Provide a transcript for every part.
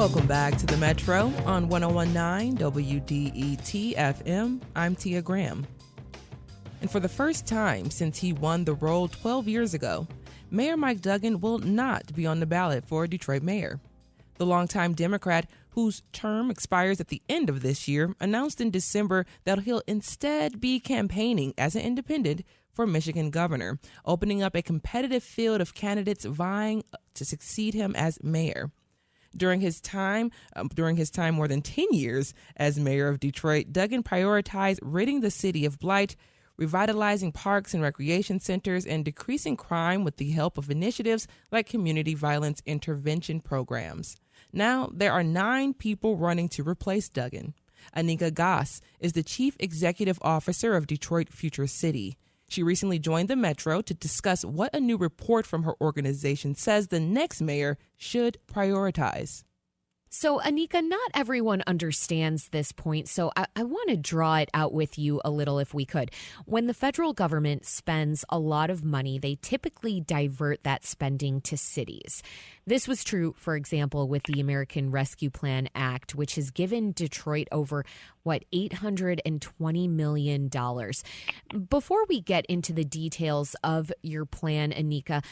Welcome back to the Metro on 1019 WDET FM. I'm Tia Graham. And for the first time since he won the role 12 years ago, Mayor Mike Duggan will not be on the ballot for Detroit mayor. The longtime Democrat, whose term expires at the end of this year, announced in December that he'll instead be campaigning as an independent for Michigan governor, opening up a competitive field of candidates vying to succeed him as mayor. During his time more than 10 years as mayor of Detroit, Duggan prioritized ridding the city of blight, revitalizing parks and recreation centers, and decreasing crime with the help of initiatives like community violence intervention programs. Now, there are 9 people running to replace Duggan. Anika Goss is the chief executive officer of Detroit Future City. She recently joined the Metro to discuss what a new report from her organization says the next mayor should prioritize. So, Anika, not everyone understands this point, so I want to draw it out with you a little if we could. When the federal government spends a lot of money, they typically divert that spending to cities. This was true, for example, with the American Rescue Plan Act, which has given Detroit over, $820 million. Before we get into the details of your plan, Anika,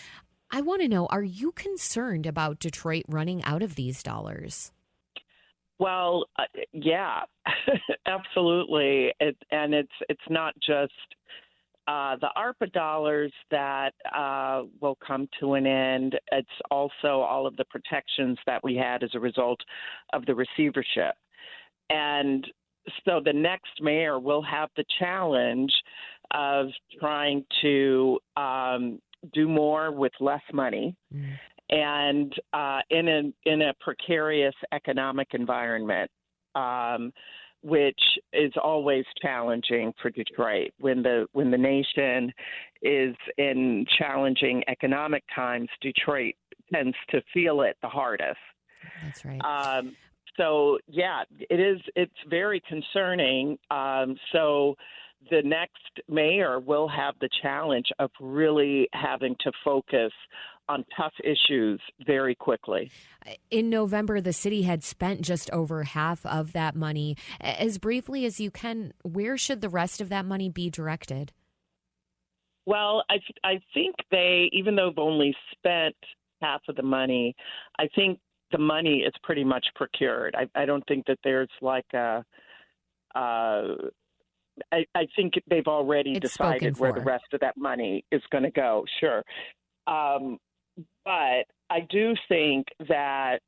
I want to know, are you concerned about Detroit running out of these dollars? Well, yeah, absolutely. It's not just the ARPA dollars that will come to an end. It's also all of the protections that we had as a result of the receivership. And so the next mayor will have the challenge of trying to do more with less money, and in a precarious economic environment, which is always challenging for Detroit. When the nation is in challenging economic times, Detroit tends to feel it the hardest. That's right. So yeah, it's very concerning. So the next mayor will have the challenge of really having to focus on tough issues very quickly. In November, the city had spent just over half of that money. As briefly as you can, where should the rest of that money be directed? Well, I think even though they've only spent half of the money, I think the money is pretty much procured. I don't think that there's like I think they've already decided where the rest of that money is going to go. Sure. But I do think that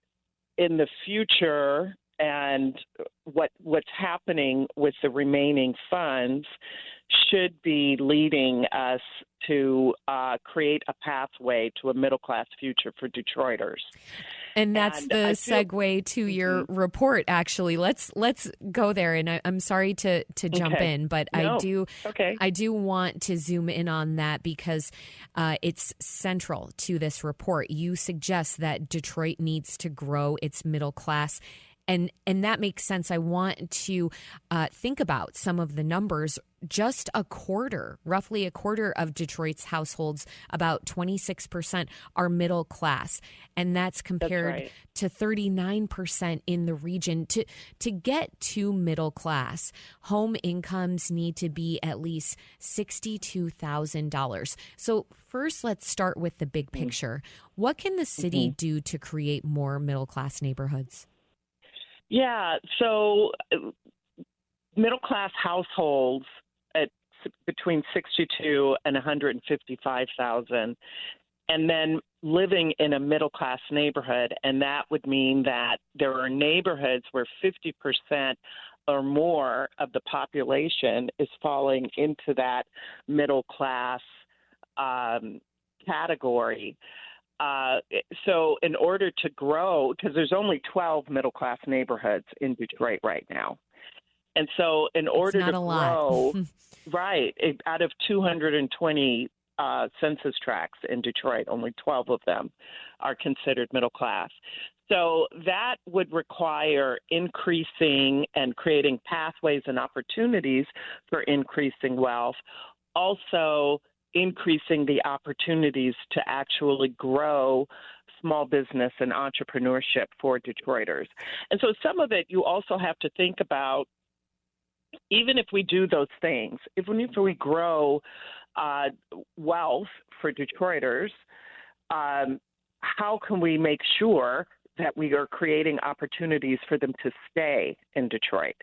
in the future and what's happening with the remaining funds should be leading us to create a pathway to a middle-class future for Detroiters. And that's the segue to your report, actually. Let's go there. And I'm sorry to jump in, but I do want to zoom in on that because it's central to this report. You suggest that Detroit needs to grow its middle class. And that makes sense. I want to think about some of the numbers. Just roughly a quarter of Detroit's households, about 26%, are middle class. And that's compared to 39% in the region. To get to middle class, home incomes need to be at least $62,000. So first, let's start with the big picture. What can the city do to create more middle class neighborhoods? Yeah, so middle-class households at between 62 and 155,000, and then living in a middle-class neighborhood, and that would mean that there are neighborhoods where 50% or more of the population is falling into that middle-class category. So in order to grow, because there's only 12 middle-class neighborhoods in Detroit right now. And so in order to grow, out of 220 census tracts in Detroit, only 12 of them are considered middle class. So that would require increasing and creating pathways and opportunities for increasing wealth. Also, increasing the opportunities to actually grow small business and entrepreneurship for Detroiters. And so some of it you also have to think about, even if we do those things, even if we grow wealth for Detroiters, how can we make sure that we are creating opportunities for them to stay in Detroit?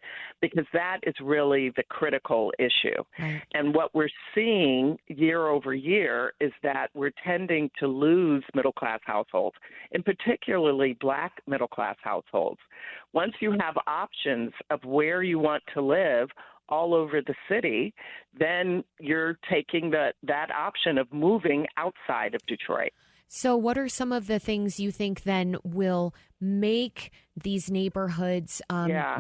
Because that is really the critical issue. Right. And what we're seeing year over year is that we're tending to lose middle-class households, and particularly Black middle-class households. Once you have options of where you want to live all over the city, then you're taking that option of moving outside of Detroit. So what are some of the things you think then will make these neighborhoods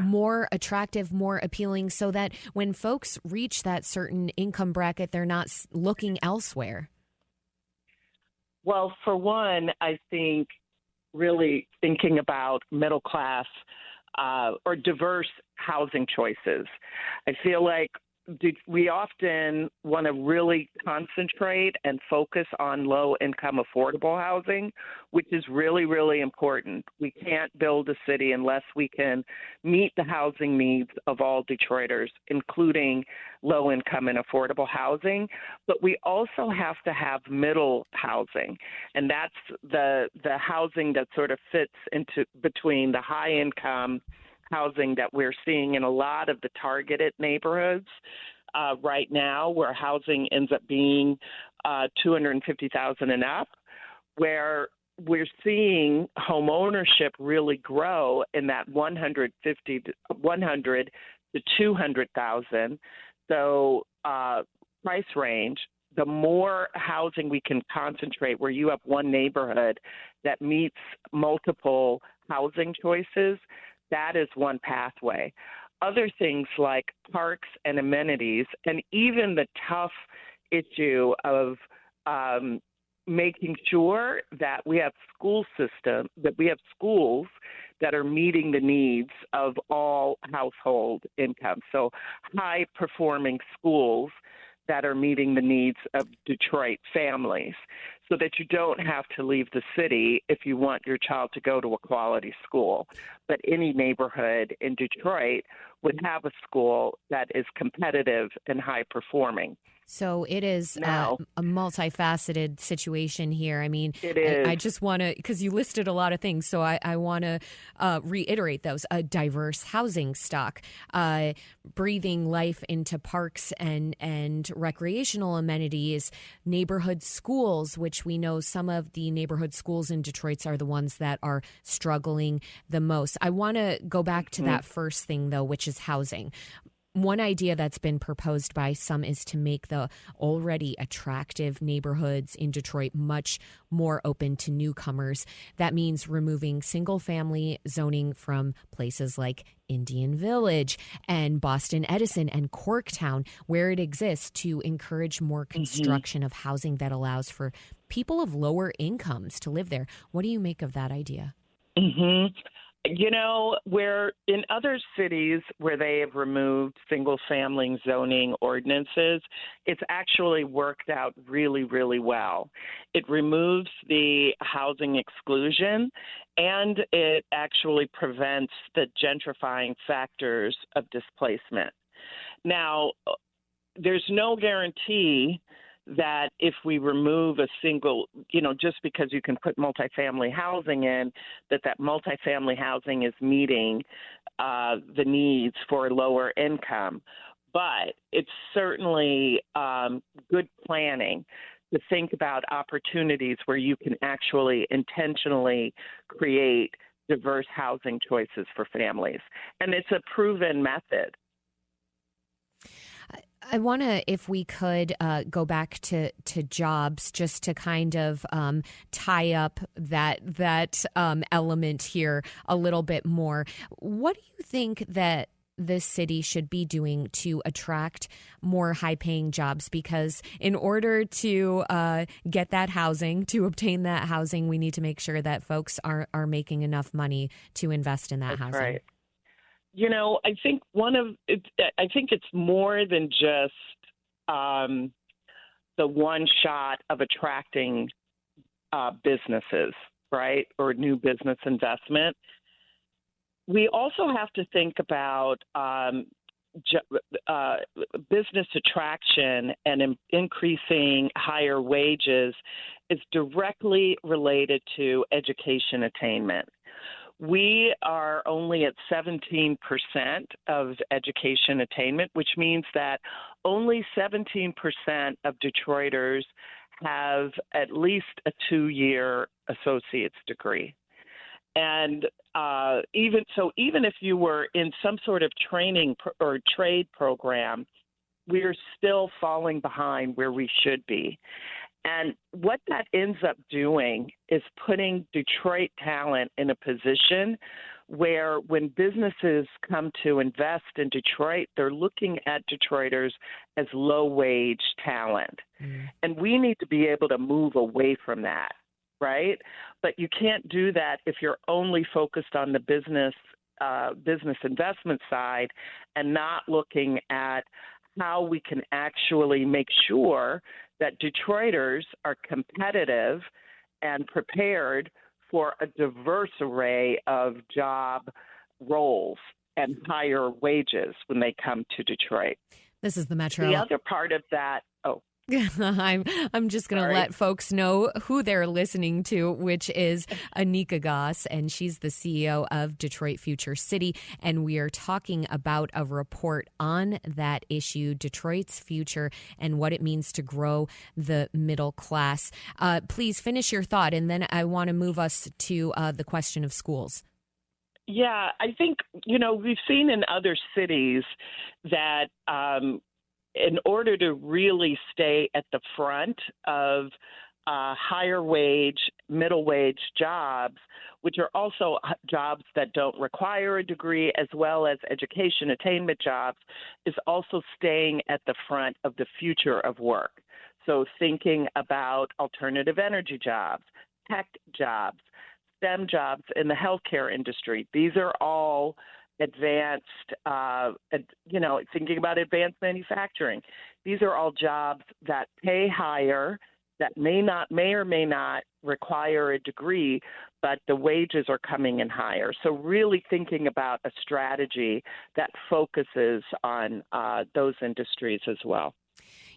more attractive, more appealing, so that when folks reach that certain income bracket, they're not looking elsewhere? Well, for one, I think really thinking about middle class or diverse housing choices. I feel like we often want to really concentrate and focus on low-income affordable housing, which is really, really important. We can't build a city unless we can meet the housing needs of all Detroiters, including low-income and affordable housing. But we also have to have middle housing, and that's the housing that sort of fits into between the high-income housing that we're seeing in a lot of the targeted neighborhoods right now, where housing ends up being $250,000 and up, where we're seeing home ownership really grow in that $100,000 to $200,000. So price range. The more housing we can concentrate, where you have one neighborhood that meets multiple housing choices, that is one pathway. Other things like parks and amenities, and even the tough issue of making sure that we have schools that are meeting the needs of all household incomes. So high-performing schools that are meeting the needs of Detroit families, so that you don't have to leave the city if you want your child to go to a quality school. But any neighborhood in Detroit would have a school that is competitive and high-performing. So it is a multifaceted situation here. I mean, it is. I just want to, because you listed a lot of things, so I want to reiterate those. A diverse housing stock, breathing life into parks and recreational amenities, neighborhood schools, which we know some of the neighborhood schools in Detroit are the ones that are struggling the most. I want to go back to that first thing, though, which is housing. One idea that's been proposed by some is to make the already attractive neighborhoods in Detroit much more open to newcomers. That means removing single-family zoning from places like Indian Village and Boston Edison and Corktown, where it exists, to encourage more construction of housing that allows for people of lower incomes to live there. What do you make of that idea? You know, where in other cities where they have removed single-family zoning ordinances, it's actually worked out really, really well. It removes the housing exclusion, and it actually prevents the gentrifying factors of displacement. Now, there's no guarantee that if we remove a single, just because you can put multifamily housing in, that multifamily housing is meeting the needs for lower income. But it's certainly good planning to think about opportunities where you can actually intentionally create diverse housing choices for families. And it's a proven method. I want to, if we could, go back to jobs, just to kind of tie up that element here a little bit more. What do you think that this city should be doing to attract more high-paying jobs? Because in order to get that housing, to obtain that housing, we need to make sure that folks are making enough money to invest in that housing. Right. I think I think it's more than just the one shot of attracting businesses, right, or new business investment. We also have to think about business attraction and increasing higher wages is directly related to education attainment. We are only at 17% of education attainment, which means that only 17% of Detroiters have at least a 2-year associate's degree. And even if you were in some sort of training or trade program, we're still falling behind where we should be. And what that ends up doing is putting Detroit talent in a position where when businesses come to invest in Detroit, they're looking at Detroiters as low-wage talent. And we need to be able to move away from that, right? But you can't do that if you're only focused on the business investment side and not looking at how we can actually make sure that Detroiters are competitive and prepared for a diverse array of job roles and higher wages when they come to Detroit. This is the Metro. The other part of that, I'm just going to let folks know who they're listening to, which is Anika Goss, and she's the CEO of Detroit Future City. And we are talking about a report on that issue, Detroit's future, and what it means to grow the middle class. Please finish your thought, and then I want to move us to the question of schools. Yeah, I think, we've seen in other cities that in order to really stay at the front of higher wage, middle wage jobs, which are also jobs that don't require a degree, as well as education attainment jobs, is also staying at the front of the future of work. So thinking about alternative energy jobs, tech jobs, STEM jobs in the healthcare industry. These are all advanced, thinking about advanced manufacturing. These are all jobs that pay higher, that may or may not require a degree, but the wages are coming in higher. So really thinking about a strategy that focuses on those industries as well.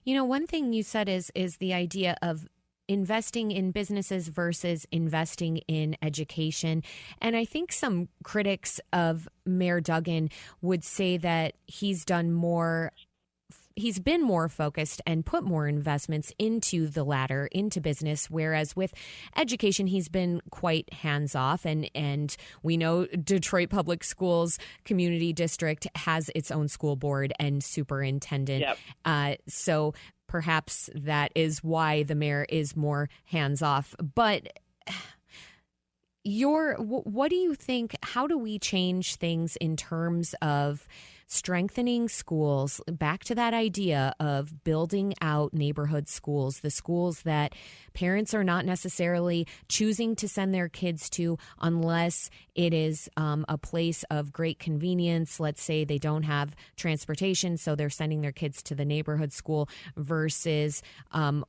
One thing you said is the idea of investing in businesses versus investing in education. And I think some critics of Mayor Duggan would say that he's been more focused and put more investments into the latter, into business, whereas with education, he's been quite hands-off. And we know Detroit Public Schools Community District has its own school board and superintendent. Yep. So perhaps that is why the mayor is more hands-off. But what do you think? How do we change things in terms of strengthening schools, back to that idea of building out neighborhood schools, the schools that parents are not necessarily choosing to send their kids to unless it is a place of great convenience. Let's say they don't have transportation, so they're sending their kids to the neighborhood school versus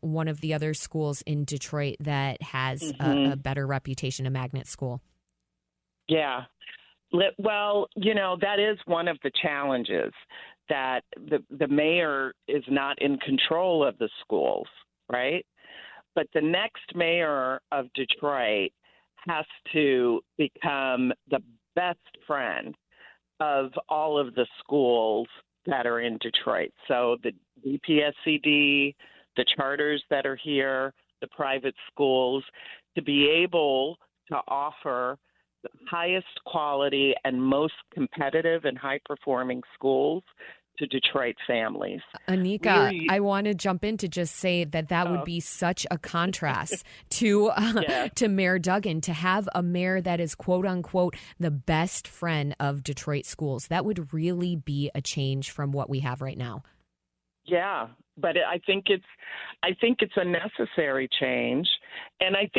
one of the other schools in Detroit that has a better reputation, a magnet school. Yeah. Well, that is one of the challenges, that the mayor is not in control of the schools, right? But the next mayor of Detroit has to become the best friend of all of the schools that are in Detroit. So the DPSCD, the charters that are here, the private schools, to be able to offer the highest quality and most competitive and high-performing schools to Detroit families. Anika, I want to jump in to just say that would be such a contrast to Mayor Duggan, to have a mayor that is, quote unquote, the best friend of Detroit schools. That would really be a change from what we have right now. Yeah, but I think it's a necessary change, and I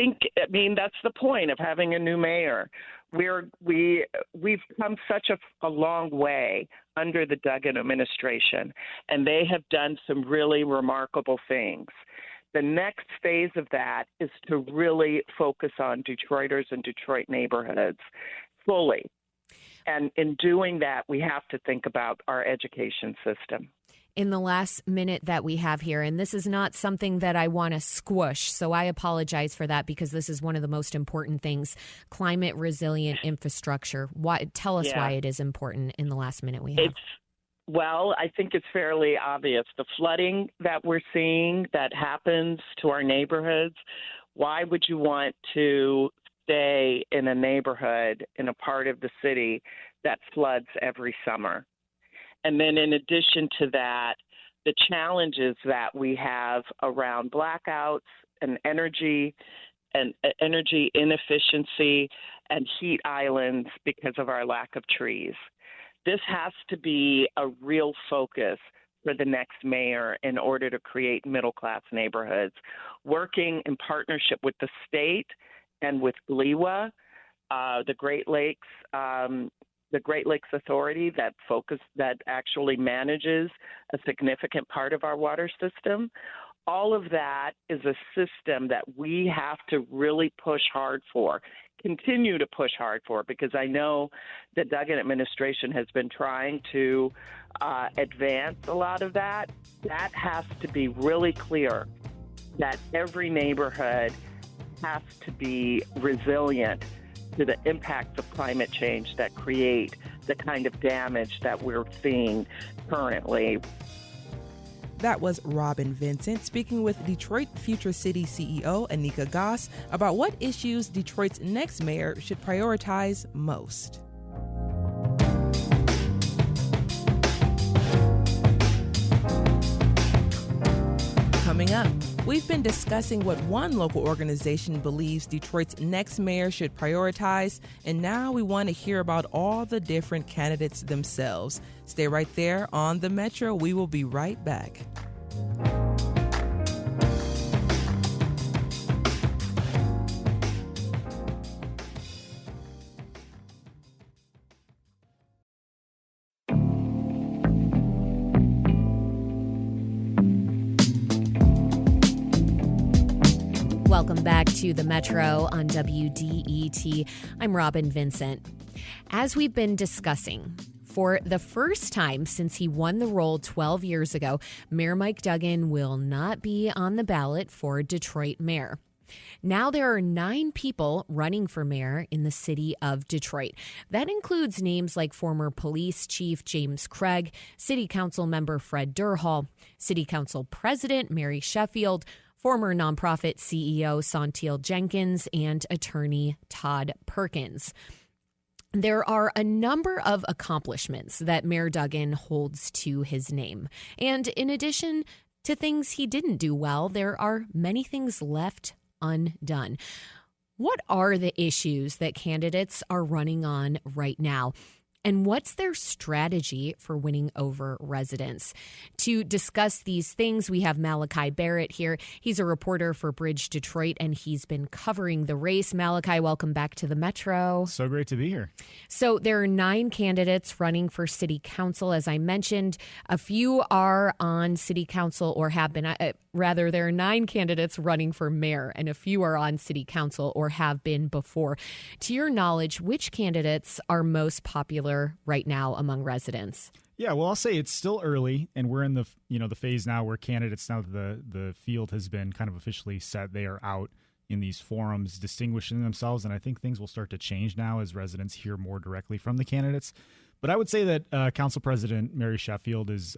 mean that's the point of having a new mayor. We've come such a long way under the Duggan administration, and they have done some really remarkable things. The next phase of that is to really focus on Detroiters and Detroit neighborhoods fully. And in doing that, we have to think about our education system. In the last minute that we have here, and this is not something that I want to squish, so I apologize for that because this is one of the most important things, climate resilient infrastructure. Tell us why it is important in the last minute we have. Well, I think it's fairly obvious. The flooding that we're seeing that happens to our neighborhoods, why would you want to stay in a neighborhood in a part of the city that floods every summer? And then in addition to that, the challenges that we have around blackouts and energy inefficiency and heat islands because of our lack of trees. This has to be a real focus for the next mayor in order to create middle-class neighborhoods, working in partnership with the state and with GLEWA, the Great Lakes Authority that actually manages a significant part of our water system. All of that is a system that we have to really push hard for, continue to push hard for, because I know the Duggan administration has been trying to advance a lot of that. That has to be really clear that every neighborhood has to be resilient to the impacts of climate change that create the kind of damage that we're seeing currently. That was Robin Vincent speaking with Detroit Future City CEO Anika Goss about what issues Detroit's next mayor should prioritize most. Coming up, we've been discussing what one local organization believes Detroit's next mayor should prioritize, and now we want to hear about all the different candidates themselves. Stay right there on The Metro. We will be right back. Welcome back to the Metro on WDET. I'm Robin Vincent. As we've been discussing, for the first time since he won the role 12 years ago, Mayor Mike Duggan will not be on the ballot for Detroit mayor. Now there are 9 people running for mayor in the city of Detroit. That includes names like former police chief James Craig, city council member Fred Durhal, city council president Mary Sheffield, former nonprofit CEO Saunteel Jenkins, and attorney Todd Perkins. There are a number of accomplishments that Mayor Duggan holds to his name. And in addition to things he didn't do well, there are many things left undone. What are the issues that candidates are running on right now? And what's their strategy for winning over residents? To discuss these things, we have Malachi Barrett here. He's a reporter for Bridge Detroit, and he's been covering the race. Malachi, welcome back to the Metro. So great to be here. So there are 9 candidates running for city council. As I mentioned, a few are on city council or have been. There are 9 candidates running for mayor, and a few are on city council or have been before. To your knowledge, which candidates are most popular right now among residents? Yeah, well, I'll say it's still early, and we're in the phase now where candidates, now that the field has been kind of officially set, they are out in these forums distinguishing themselves, and I think things will start to change now as residents hear more directly from the candidates. But I would say that Council President Mary Sheffield is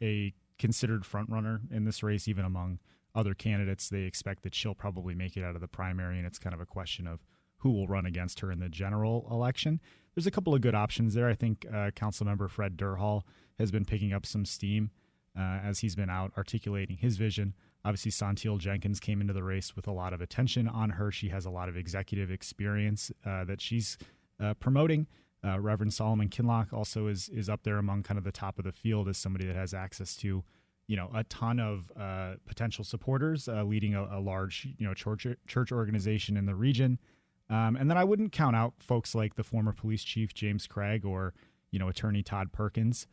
a considered frontrunner in this race, even among other candidates. They expect that she'll probably make it out of the primary, and it's kind of a question of who will run against her in the general election. There's a couple of good options there. I think Councilmember Fred Durhal has been picking up some steam as he's been out articulating his vision. Obviously, Saunteel Jenkins came into the race with a lot of attention on her. She has a lot of executive experience that she's promoting. Reverend Solomon Kinloch also is up there among kind of the top of the field as somebody that has access to, a ton of potential supporters, leading a large, church organization in the region. And then I wouldn't count out folks like the former police chief James Craig or, attorney Todd Perkins.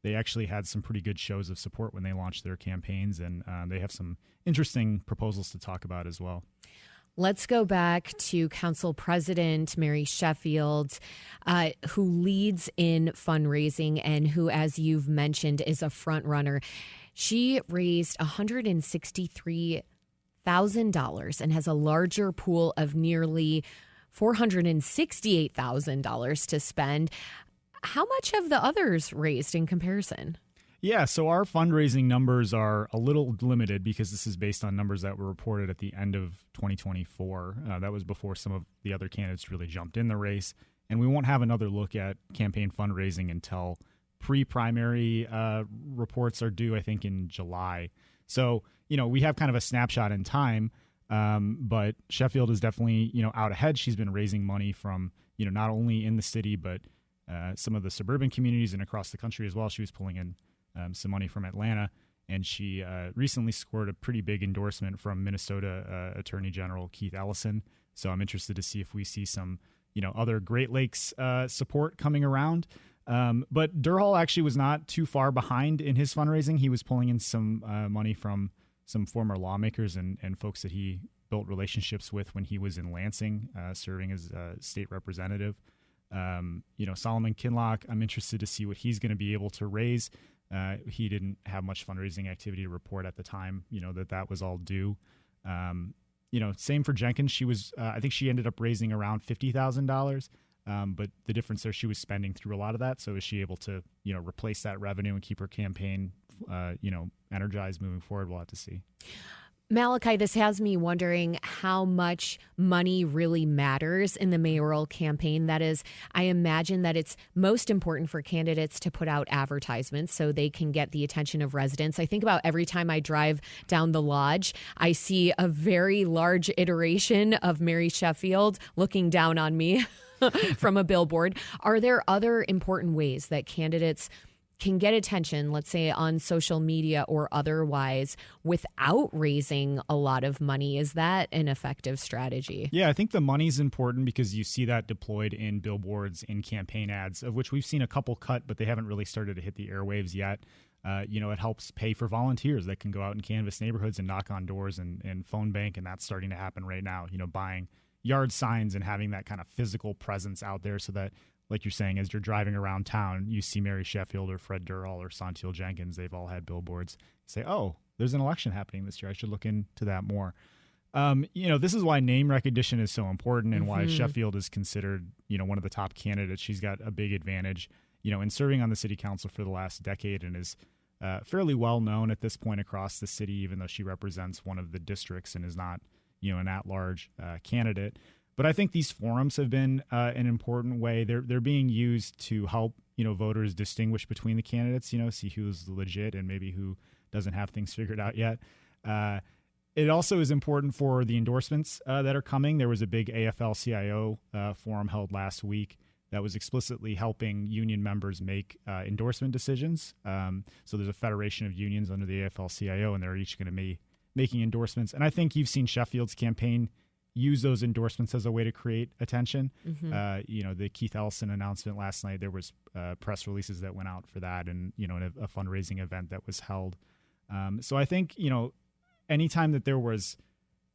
they actually had some pretty good shows of support when they launched their campaigns, and they have some interesting proposals to talk about as well. Let's go back to Council President Mary Sheffield, who leads in fundraising and who, as you've mentioned, is a front runner. She raised $163,000 and has a larger pool of nearly $468,000 to spend. How much have the others raised in comparison? Yeah, so our fundraising numbers are a little limited because this is based on numbers that were reported at the end of 2024. That was before some of the other candidates really jumped in the race. And we won't have another look at campaign fundraising until pre-primary reports are due, I think, in July. So, we have kind of a snapshot in time, but Sheffield is definitely, out ahead. She's been raising money from, not only in the city, but some of the suburban communities and across the country as well. She was pulling in some money from Atlanta, and she recently scored a pretty big endorsement from Minnesota Attorney General Keith Ellison. So I'm interested to see if we see some, other Great Lakes support coming around. But Durhal actually was not too far behind in his fundraising. He was pulling in some money from some former lawmakers and folks that he built relationships with when he was in Lansing, serving as a state representative. Solomon Kinlock, I'm interested to see what he's going to be able to raise. He didn't have much fundraising activity to report at the time, that was all due. Same for Jenkins. She was, I think she ended up raising around $50,000. But the difference there, she was spending through a lot of that. So is she able to, replace that revenue and keep her campaign, energized moving forward? We'll have to see. Malachi, this has me wondering how much money really matters in the mayoral campaign. That is, I imagine that it's most important for candidates to put out advertisements so they can get the attention of residents. I think about every time I drive down the lodge, I see a very large iteration of Mary Sheffield looking down on me from a billboard. Are there other important ways that candidates can get attention, let's say on social media or otherwise, without raising a lot of money? Is that an effective strategy? Yeah, I think the money's important because you see that deployed in billboards, in campaign ads, of which we've seen a couple cut, but they haven't really started to hit the airwaves yet. It helps pay for volunteers that can go out and canvass neighborhoods and knock on doors and phone bank, and that's starting to happen right now, buying yard signs and having that kind of physical presence out there so that, like you're saying, as you're driving around town, you see Mary Sheffield or Fred Durhal or Saunteel Jenkins. They've all had billboards. Say, oh, there's an election happening this year. I should look into that more. This is why name recognition is so important and why Sheffield is considered, one of the top candidates. She's got a big advantage, in serving on the city council for the last decade and is fairly well known at this point across the city, even though she represents one of the districts and is not, an at-large candidate. But I think these forums have been an important way. They're being used to help, voters distinguish between the candidates, see who's legit and maybe who doesn't have things figured out yet. It also is important for the endorsements that are coming. There was a big AFL-CIO forum held last week that was explicitly helping union members make endorsement decisions. So there's a federation of unions under the AFL-CIO, and they're each going to be making endorsements. And I think you've seen Sheffield's campaign use those endorsements as a way to create attention. The Keith Ellison announcement last night, there was press releases that went out for that and, a fundraising event that was held. So I think, anytime that there was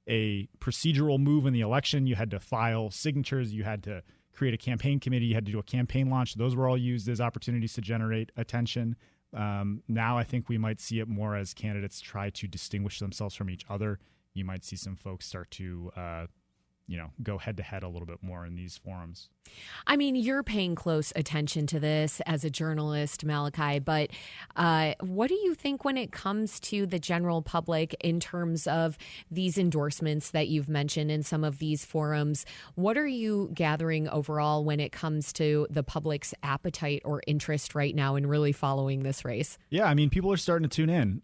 a procedural move in the election, you had to file signatures, you had to create a campaign committee, you had to do a campaign launch. Those were all used as opportunities to generate attention. Now I think we might see it more as candidates try to distinguish themselves from each other. You might see some folks start to, go head to head a little bit more in these forums. I mean, you're paying close attention to this as a journalist, Malachi, but what do you think when it comes to the general public in terms of these endorsements that you've mentioned in some of these forums? What are you gathering overall when it comes to the public's appetite or interest right now in really following this race? Yeah, I mean, people are starting to tune in.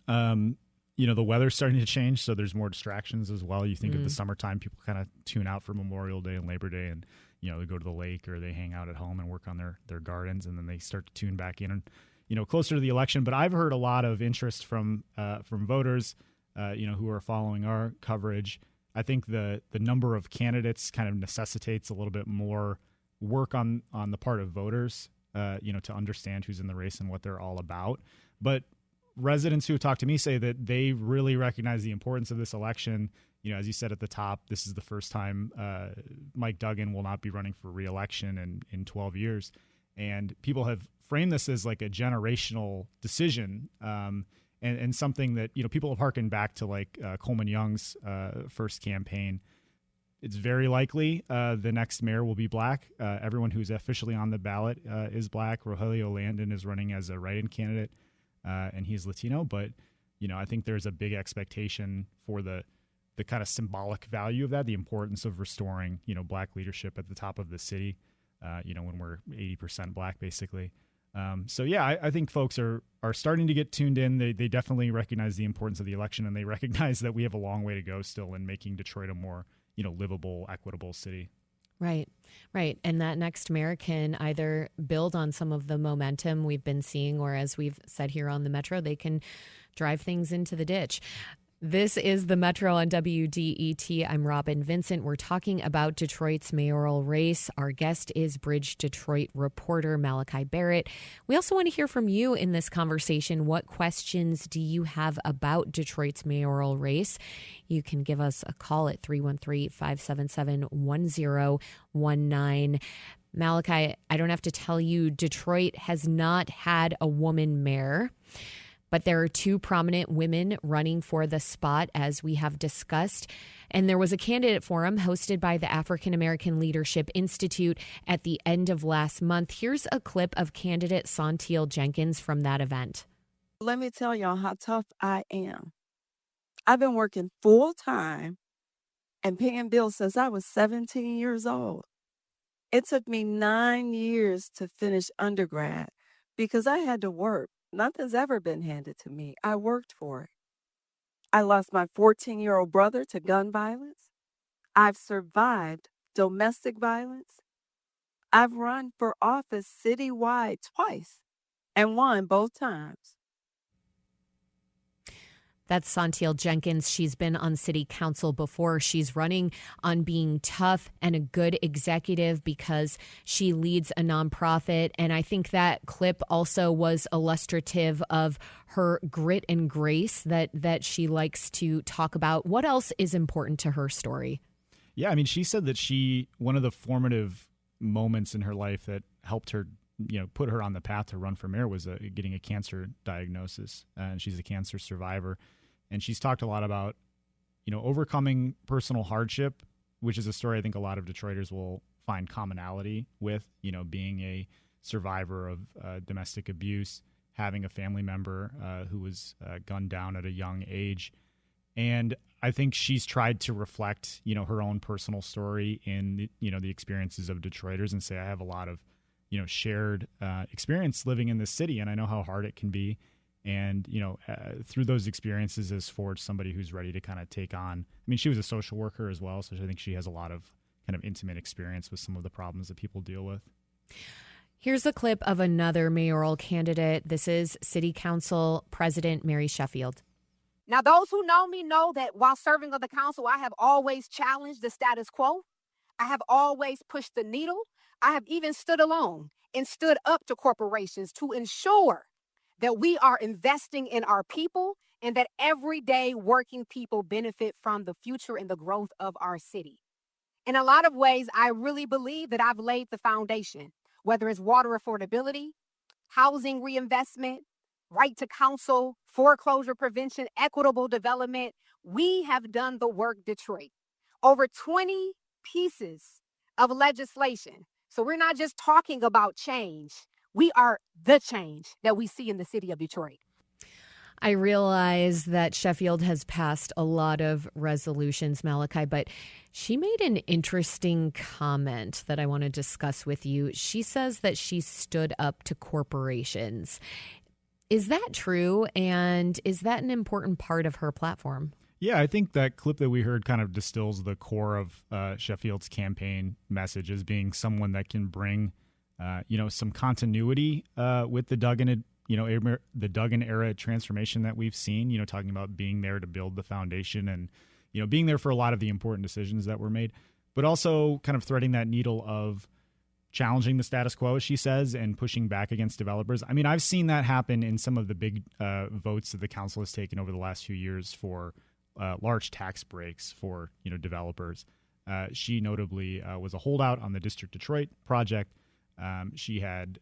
The weather's starting to change, so there's more distractions as well. You think of the summertime, people kind of tune out for Memorial Day and Labor Day and, they go to the lake or they hang out at home and work on their gardens, and then they start to tune back in, and, closer to the election. But I've heard a lot of interest from voters, who are following our coverage. I think the number of candidates kind of necessitates a little bit more work on the part of voters. to understand who's in the race and what they're all about. But residents who have talked to me say that they really recognize the importance of this election. As you said at the top, this is the first time Mike Duggan will not be running for re-election in 12 years. And people have framed this as like a generational decision and something that, people have harkened back to like Coleman Young's first campaign. It's very likely the next mayor will be black. Everyone who's officially on the ballot is black. Rogelio Landon is running as a write-in candidate, and he's Latino. But, I think there's a big expectation for the kind of symbolic value of that, the importance of restoring, black leadership at the top of the city, when we're 80% black, basically. I think folks are starting to get tuned in. They definitely recognize the importance of the election, and they recognize that we have a long way to go still in making Detroit a more, livable, equitable city. Right. And that next mayor can either build on some of the momentum we've been seeing, or as we've said here on the Metro, they can drive things into the ditch. This is the Metro on WDET. I'm Robin Vincent. We're talking about Detroit's mayoral race. Our guest is Bridge Detroit reporter Malachi Barrett. We also want to hear from you in this conversation. What questions do you have about Detroit's mayoral race? You can give us a call at 313-577-1019. Malachi, I don't have to tell you, Detroit has not had a woman mayor. But there are two prominent women running for the spot, as we have discussed. And there was a candidate forum hosted by the African American Leadership Institute at the end of last month. Here's a clip of candidate Saunteel Jenkins from that event. Let me tell y'all how tough I am. I've been working full time and paying bills since I was 17 years old. It took me 9 years to finish undergrad because I had to work. Nothing's ever been handed to me. I worked for it. I lost my 14-year-old brother to gun violence. I've survived domestic violence. I've run for office citywide twice and won both times. That's Saunteel Jenkins. She's been on city council before. She's running on being tough and a good executive because she leads a nonprofit. And I think that clip also was illustrative of her grit and grace that she likes to talk about. What else is important to her story? Yeah, I mean, she said that one of the formative moments in her life that helped her, put her on the path to run for mayor was getting a cancer diagnosis. And she's a cancer survivor. And she's talked a lot about, overcoming personal hardship, which is a story I think a lot of Detroiters will find commonality with, being a survivor of domestic abuse, having a family member who was gunned down at a young age. And I think she's tried to reflect, her own personal story in, the experiences of Detroiters and say, I have a lot of, shared experience living in this city, and I know how hard it can be. And, through those experiences has forged somebody who's ready to kind of take on. I mean, she was a social worker as well, so I think she has a lot of kind of intimate experience with some of the problems that people deal with. Here's a clip of another mayoral candidate. This is City Council President Mary Sheffield. Now, those who know me know that while serving on the council, I have always challenged the status quo. I have always pushed the needle. I have even stood alone and stood up to corporations to ensure that we are investing in our people and that everyday working people benefit from the future and the growth of our city. In a lot of ways, I really believe that I've laid the foundation, whether it's water affordability, housing reinvestment, right to counsel, foreclosure prevention, equitable development. We have done the work, Detroit. Over 20 pieces of legislation. So we're not just talking about change. We are the change that we see in the city of Detroit. I realize that Sheffield has passed a lot of resolutions, Malachi, but she made an interesting comment that I want to discuss with you. She says that she stood up to corporations. Is that true? And is that an important part of her platform? Yeah, I think that clip that we heard kind of distills the core of Sheffield's campaign message as being someone that can bring some continuity with the Duggan, the Duggan era transformation that we've seen, talking about being there to build the foundation and, being there for a lot of the important decisions that were made, but also kind of threading that needle of, challenging the status quo, as she says, and pushing back against developers. I mean, I've seen that happen in some of the big votes that the council has taken over the last few years for large tax breaks for developers. She notably was a holdout on the District Detroit project. She had,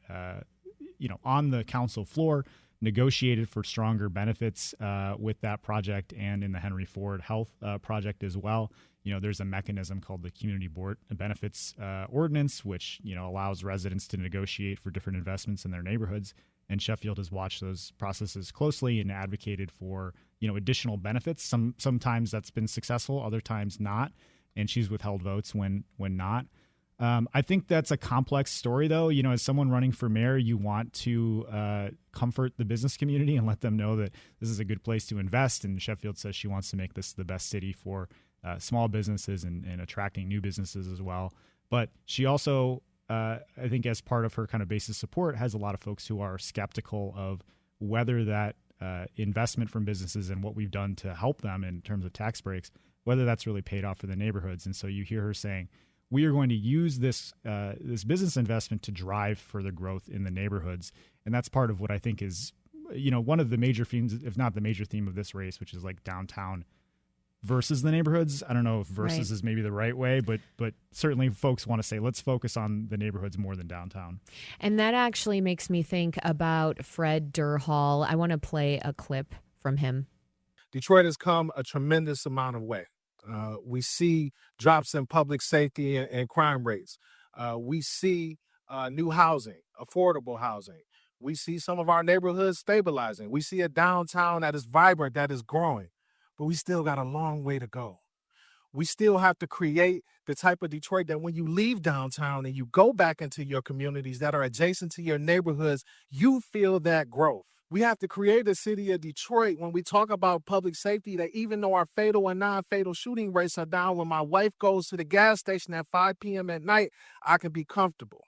on the council floor, negotiated for stronger benefits with that project and in the Henry Ford Health project as well. There's a mechanism called the Community Board Benefits Ordinance, which, allows residents to negotiate for different investments in their neighborhoods. And Sheffield has watched those processes closely and advocated for, additional benefits. Sometimes that's been successful, other times not. And she's withheld votes when not. I think that's a complex story, though. As someone running for mayor, you want to comfort the business community and let them know that this is a good place to invest. And Sheffield says she wants to make this the best city for small businesses and attracting new businesses as well. But she also, I think, as part of her kind of basis support, has a lot of folks who are skeptical of whether that investment from businesses and what we've done to help them in terms of tax breaks, whether that's really paid off for the neighborhoods. And so you hear her saying, we are going to use this business investment to drive further growth in the neighborhoods. And that's part of what I think is, one of the major themes, if not the major theme of this race, which is like downtown versus the neighborhoods. I don't know if versus is maybe the right way, but certainly folks want to say, let's focus on the neighborhoods more than downtown. And that actually makes me think about Fred Durhal. I want to play a clip from him. Detroit has come a tremendous amount of way. We see drops in public safety and crime rates. We see new housing, affordable housing. We see some of our neighborhoods stabilizing. We see a downtown that is vibrant, that is growing. But we still got a long way to go. We still have to create the type of Detroit that when you leave downtown and you go back into your communities that are adjacent to your neighborhoods, you feel that growth. We have to create a city of Detroit when we talk about public safety that even though our fatal and non-fatal shooting rates are down, when my wife goes to the gas station at 5 p.m. at night, I can be comfortable.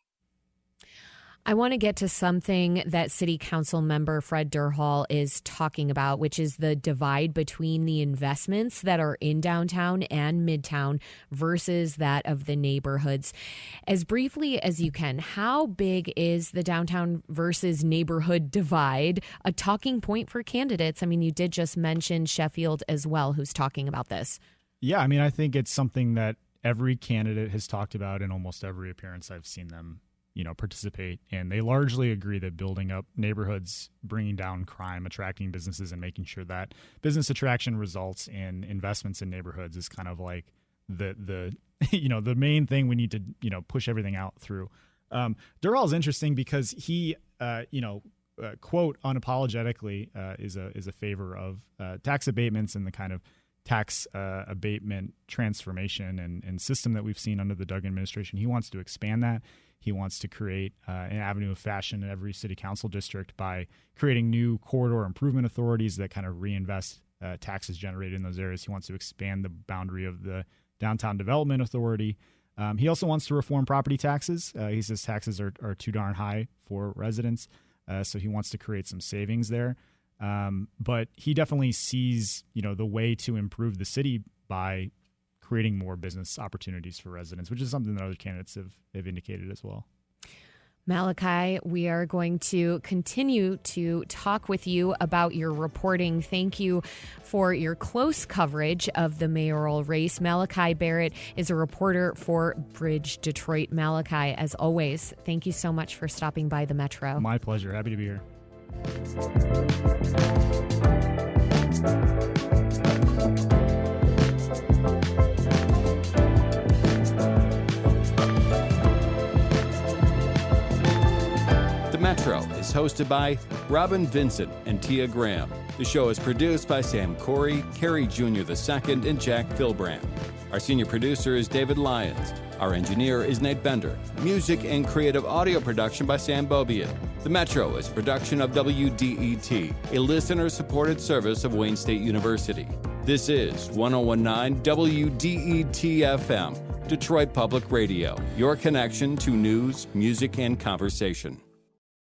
I want to get to something that City Council member Fred Durhal is talking about, which is the divide between the investments that are in downtown and midtown versus that of the neighborhoods. As briefly as you can, how big is the downtown versus neighborhood divide a talking point for candidates? I mean, you did just mention Sheffield as well, who's talking about this. Yeah, I mean, I think it's something that every candidate has talked about in almost every appearance I've seen them participate. And they largely agree that building up neighborhoods, bringing down crime, attracting businesses, and making sure that business attraction results in investments in neighborhoods is kind of like the the main thing we need to, push everything out through. Durhal is interesting because he, quote, unapologetically is a favor of tax abatements and the kind of tax abatement transformation and system that we've seen under the Duggan administration. He wants to expand that. He wants to create an avenue of fashion in every city council district by creating new corridor improvement authorities that kind of reinvest taxes generated in those areas. He wants to expand the boundary of the Downtown Development Authority. He also wants to reform property taxes. He says taxes are too darn high for residents, so he wants to create some savings there. But he definitely sees, the way to improve the city by creating more business opportunities for residents, which is something that other candidates have indicated as well. Malachi, we are going to continue to talk with you about your reporting. Thank you for your close coverage of the mayoral race. Malachi Barrett is a reporter for Bridge Detroit. Malachi, as always, thank you so much for stopping by the Metro. My pleasure. Happy to be here. Metro is hosted by Robin Vincent and Tia Graham. The show is produced by Sam Corey, Kerry Jr. II, and Jack Philbrand. Our senior producer is David Lyons. Our engineer is Nate Bender. Music and creative audio production by Sam Bobian. The Metro is a production of WDET, a listener-supported service of Wayne State University. This is 1019 WDET-FM, Detroit Public Radio, your connection to news, music, and conversation.